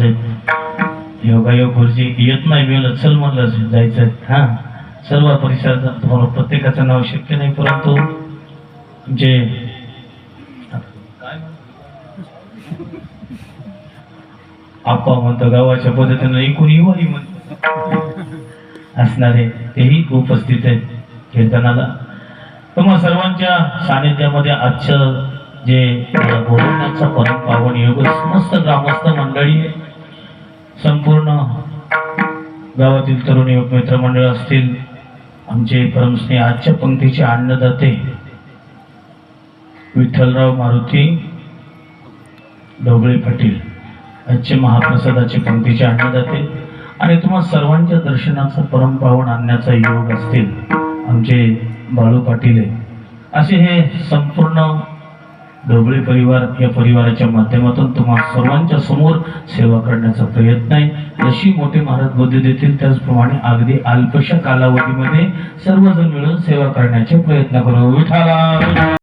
साहेब योगायोग गुरुजी येत नाही मिळलं चल म्हणलं जायचं हा सर्व परिसरात तुम्हाला प्रत्येकाचं नाव शक्य नाही परंतु जे आप्पा म्हणतो गावाच्या पद्धतीनं एकूण युवाई म्हणतो असणारे तेही उपस्थित आहेत कीर्तनाला तुम्हा सर्वांच्या सानिध्यामध्ये आजचं जे बोलवण्याचा परम पावन योग समस्त ग्रामस्थ मंडळी संपूर्ण गावातील तरुण युवक मित्र मंडळ असतील आमचे परमस्नेही आजच्या पंक्तीचे अन्नदाते विठ्ठलराव मारुती ढोबळे पाटील आजचे महाप्रसादाचे पंक्तीचे अन्नदाते आणि तुम्हा सर्वांच्या दर्शनाचा परम पावन आणण्याचा योग असतील आमचे बाळू पाटील असे हे संपूर्ण ढोबळे परिवार या परिवाराच्या माध्यमातून तुम्हा सर्वांच्या समोर सेवा करण्याचा प्रयत्न आहे जशी मोठे महाराज बुद्धी देतील त्याचप्रमाणे अगदी अल्पशा कालावधीमध्ये सर्वजण मिळून सेवा करण्याचे प्रयत्न करू विठाला